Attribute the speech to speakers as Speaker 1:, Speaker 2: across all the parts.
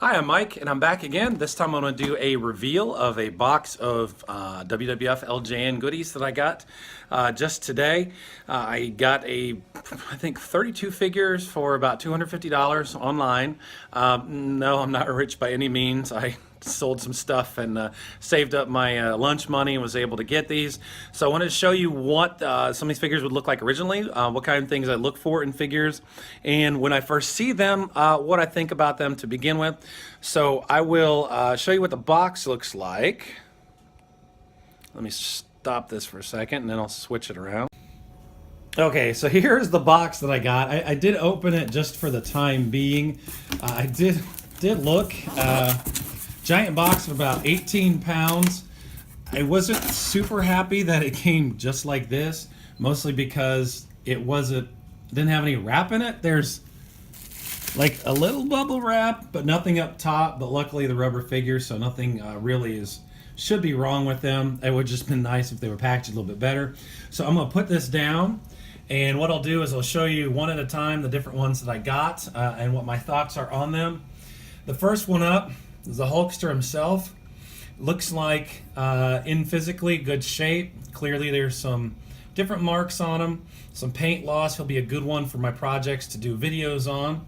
Speaker 1: Hi, I'm Mike, and I'm back again. This time I'm going to do a reveal of a box of WWF LJN goodies that I got just today. I got I think 32 figures for about $250 online. No, I'm not rich by any means. I sold some stuff and saved up my lunch money and was able to get these. So I wanted to show you what some of these figures would look like originally, what kind of things I look for in figures, and when I first see them, what I think about them to begin with. So I will show you what the box looks like. Let me stop this for a second and then I'll switch it around. Okay, so here's the box that I got. I did open it just for the time being. I did look. Giant box of about 18 pounds. I wasn't super happy that it came just like this, mostly because it didn't have any wrap in it. There's like a little bubble wrap, but nothing up top. But luckily the rubber figures, so nothing really should be wrong with them. It would just been nice if they were packaged a little bit better. So I'm gonna put this down, and what I'll do is I'll show you one at a time the different ones that I got and what my thoughts are on them. The first one up is the Hulkster himself. Looks like in physically good shape. Clearly there's some different marks on him, some paint loss. He'll be a good one for my projects to do videos on.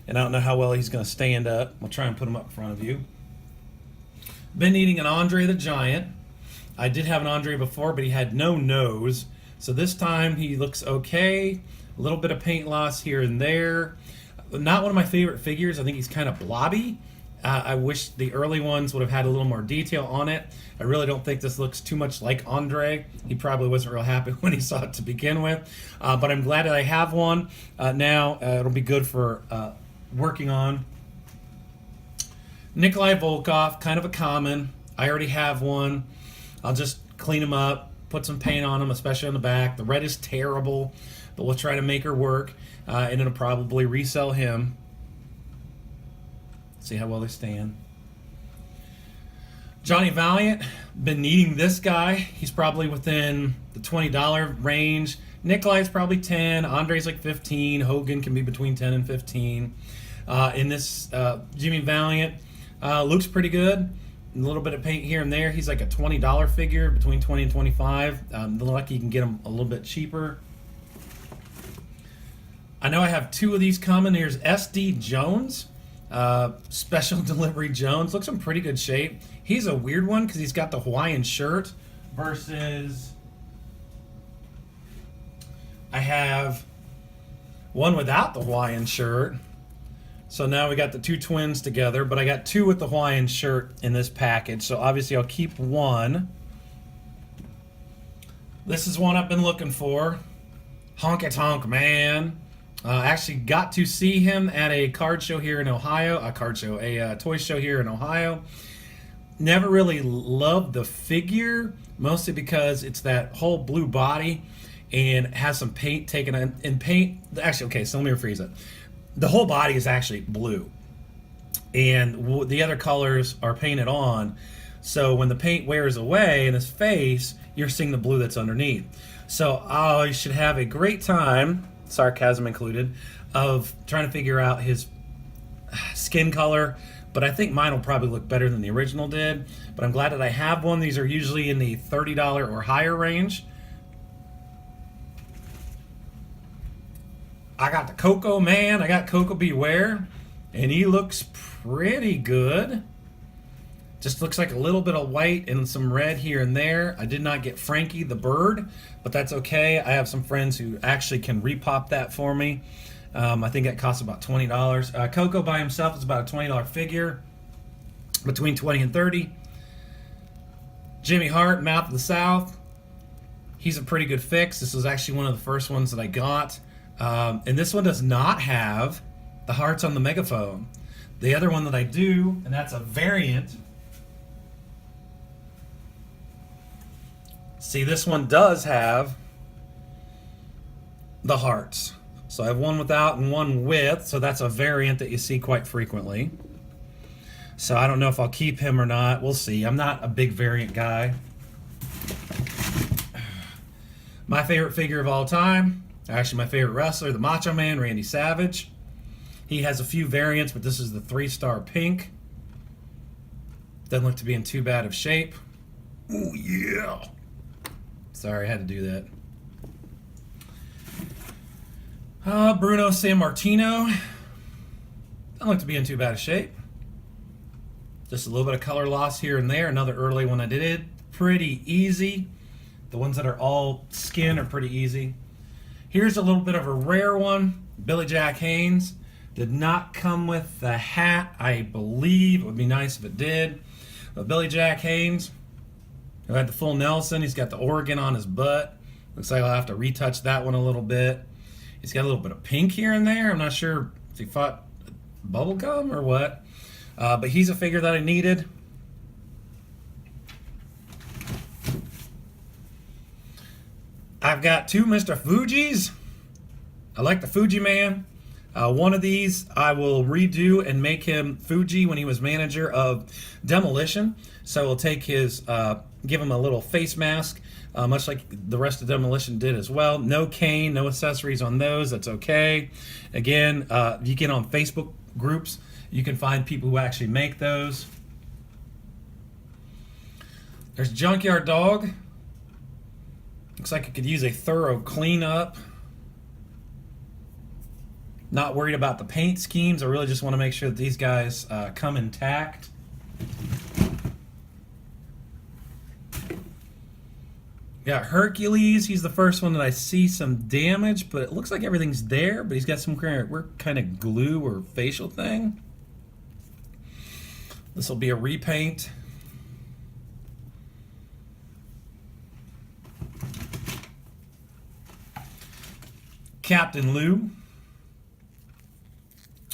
Speaker 1: And I don't know how well he's going to stand up. I'll try and put him up in front of you. Been needing an Andre the Giant. I did have an Andre before, but he had no nose. So this time he looks okay. A little bit of paint loss here and there. Not one of my favorite figures. I think he's kind of blobby. I wish the early ones would have had a little more detail on it. I really don't think this looks too much like Andre. He probably wasn't real happy when he saw it to begin with. But I'm glad that I have one now. It'll be good for working on. Nikolai Volkov, kind of a common. I already have one. I'll just clean him up, put some paint on him, especially on the back. The red is terrible, but we'll try to make her work, and it'll probably resell him. See how well they stand. Johnny Valiant, been needing this guy. He's probably within the $20 range. Nikolai's probably 10. Andre's like 15. Hogan can be between 10 and 15. In this Jimmy Valiant, looks pretty good. A little bit of paint here and there. He's like a $20 figure, between 20 and 25. Lucky you can get him a little bit cheaper. I know I have two of these coming. Here's SD Jones. Special Delivery Jones. Looks in pretty good shape. He's a weird one because he's got the Hawaiian shirt versus I have one without the Hawaiian shirt. So now we got the two twins together, but I got two with the Hawaiian shirt in this package. So obviously I'll keep one. This is one I've been looking for. Honky Tonk Man. Actually got to see him at a card show here in Ohio. A toy show here in Ohio. Never really loved the figure, mostly because it's that whole blue body and has some paint taken in paint. Actually, okay, so let me rephrase it. The whole body is actually blue, and the other colors are painted on. So when the paint wears away in his face, you're seeing the blue that's underneath. So I should have a great time, sarcasm included, of trying to figure out his skin color, but I think mine will probably look better than the original did. But I'm glad that I have one. These are usually in the $30 or higher range. I got the Coco Man. I got Coco Beware, and he looks pretty good. Just looks like a little bit of white and some red here and there. I did not get Frankie the bird, but that's okay. I have some friends who actually can repop that for me. I think that costs about $20. Coco by himself is about a $20 figure, between 20 and 30. Jimmy Hart, Mouth of the South. He's a pretty good fix. This was actually one of the first ones that I got. And this one does not have the hearts on the megaphone. The other one that I do, and that's a variant. See, this one does have the hearts. So I have one without and one with, so that's a variant that you see quite frequently. So I don't know if I'll keep him or not. We'll see. I'm not a big variant guy. My favorite figure of all time, actually my favorite wrestler, the Macho Man, Randy Savage. He has a few variants, but this is the 3-star pink. Doesn't look to be in too bad of shape. Oh yeah. Sorry, I had to do that. Bruno Sammartino. Doesn't look to be in too bad of shape. Just a little bit of color loss here and there. Another early one I did it. Pretty easy. The ones that are all skin are pretty easy. Here's a little bit of a rare one. Billy Jack Haynes. Did not come with the hat, I believe. It would be nice if it did. But Billy Jack Haynes, who had the full Nelson. He's got the Oregon on his butt. Looks like I'll have to retouch that one a little bit. He's got a little bit of pink here and there. I'm not sure if he fought bubblegum or what. But he's a figure that I needed. I've got two Mr. Fujis. I like the Fuji Man. One of these I will redo and make him Fuji when he was manager of Demolition. So we'll take his, give him a little face mask, much like the rest of Demolition did as well. No cane, no accessories on those. That's okay. Again, you get on Facebook groups, you can find people who actually make those. There's Junkyard Dog. Looks like it could use a thorough cleanup. Not worried about the paint schemes. I really just want to make sure that these guys come intact. Got Hercules. He's the first one that I see some damage, but it looks like everything's there, but he's got some kind of glue or facial thing. This will be a repaint. Captain Lou.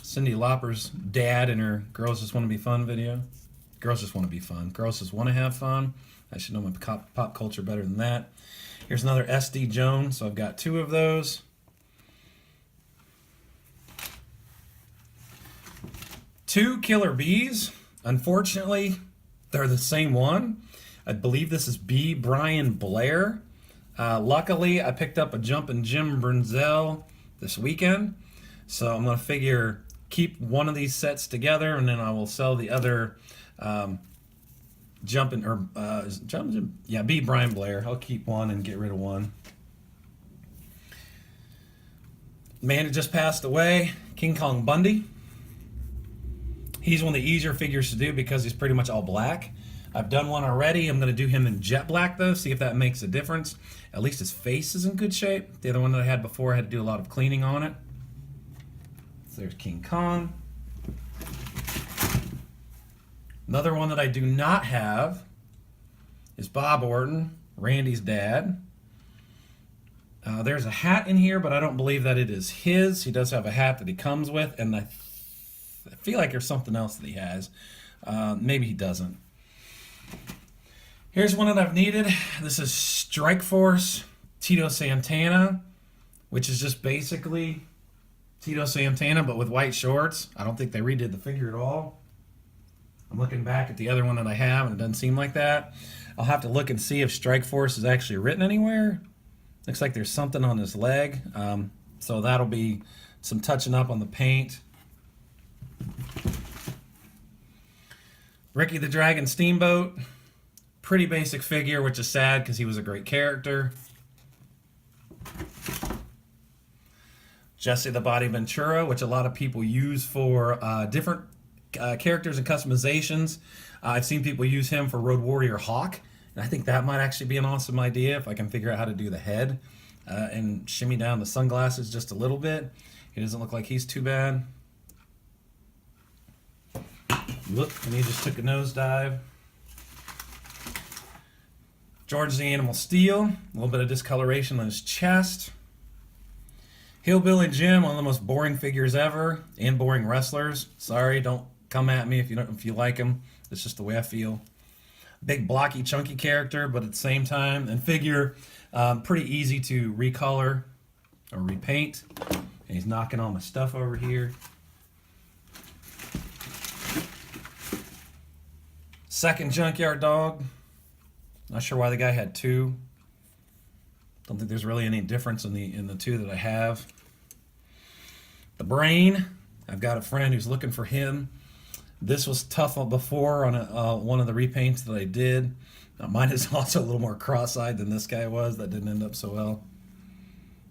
Speaker 1: Cyndi Lauper's dad in her Girls Just Want to Be Fun video. Girls just want to be fun. Girls just want to have fun. I should know my pop culture better than that. Here's another SD Jones. So I've got two of those. Two Killer Bees. Unfortunately, they're the same one. I believe this is B. Brian Blair. Luckily, I picked up a Jumpin' Jim Brunzell this weekend. So I'm going to figure keep one of these sets together, and then I will sell the other B. Brian Blair. I'll keep one and get rid of one. Man who just passed away, King Kong Bundy. He's one of the easier figures to do because he's pretty much all black. I've done one already. I'm going to do him in jet black, though, see if that makes a difference. At least his face is in good shape. The other one that I had before, I had to do a lot of cleaning on it. So there's King Kong. Another one that I do not have is Bob Orton, Randy's dad. There's a hat in here, but I don't believe that it is his. He does have a hat that he comes with, and I feel like there's something else that he has. Maybe he doesn't. Here's one that I've needed. This is Strike Force Tito Santana, which is just basically Tito Santana, but with white shorts. I don't think they redid the figure at all. I'm looking back at the other one that I have, and it doesn't seem like that. I'll have to look and see if Strike Force is actually written anywhere. Looks like there's something on his leg. So that'll be some touching up on the paint. Ricky the Dragon Steamboat. Pretty basic figure, which is sad because he was a great character. Jesse the Body Ventura, which a lot of people use for different characters and customizations. I've seen people use him for Road Warrior Hawk, and I think that might actually be an awesome idea if I can figure out how to do the head and shimmy down the sunglasses just a little bit. He doesn't look like he's too bad. Look, and he just took a nosedive. George the Animal Steel, a little bit of discoloration on his chest. Hillbilly Jim, one of the most boring figures ever, and boring wrestlers. Sorry, don't come at me if you like him. It's just the way I feel. Big, blocky, chunky character, but at the same time, and figure pretty easy to recolor or repaint. And he's knocking all my stuff over here. Second Junkyard Dog. Not sure why the guy had two. Don't think there's really any difference in the two that I have. The Brain. I've got a friend who's looking for him. This was tough before on one of the repaints that I did. Mine is also a little more cross-eyed than this guy was. That didn't end up so well.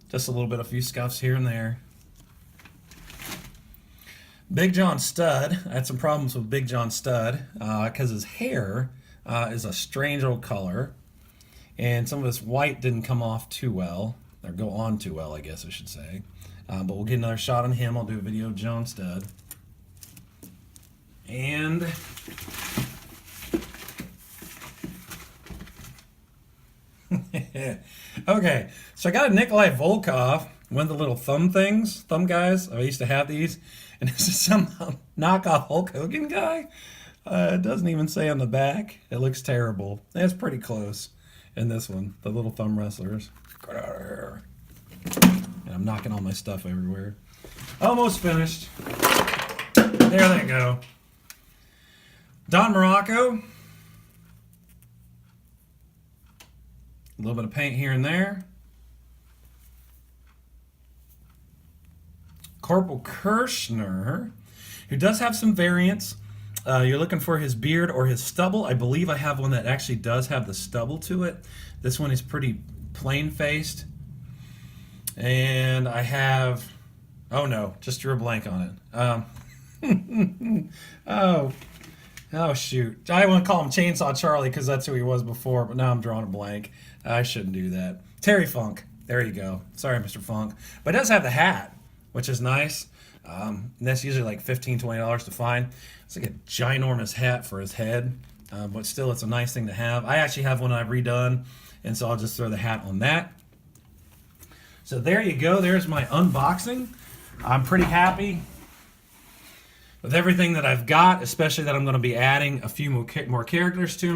Speaker 1: Just a little bit, a few scuffs here and there. Big John Stud. I had some problems with Big John Stud because his hair is a strange old color, and some of his white didn't come off too well, or go on too well, I guess I should say. But we'll get another shot on him. I'll do a video of John Stud. And okay, so I got a Nikolai Volkov, one of the little thumb guys. I used to have these, and this is some knockoff Hulk Hogan guy. It doesn't even say on the back. It looks terrible. It's pretty close in this one, the little thumb wrestlers. Get out of here. And I'm knocking all my stuff everywhere. Almost finished. There they go. Don Morocco. A little bit of paint here and there. Corporal Kirshner, who does have some variants. You're looking for his beard or his stubble. I believe I have one that actually does have the stubble to it. This one is pretty plain-faced. And I have, oh no, just drew a blank on it. Oh shoot. I want to call him Chainsaw Charlie because that's who he was before, but now I'm drawing a blank. I shouldn't do that. Terry Funk. There you go. Sorry, Mr. Funk. But it does have the hat, which is nice. And that's usually like $15, $20 to find. It's like a ginormous hat for his head, but still it's a nice thing to have. I actually have one I've redone, and so I'll just throw the hat on that. So there you go. There's my unboxing. I'm pretty happy with everything that I've got, especially that I'm going to be adding a few more characters to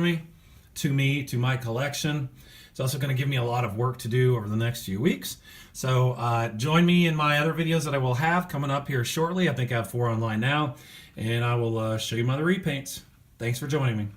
Speaker 1: my collection. It's also going to give me a lot of work to do over the next few weeks. So join me in my other videos that I will have coming up here shortly. I think I have 4 online now, and I will show you my other repaints. Thanks for joining me.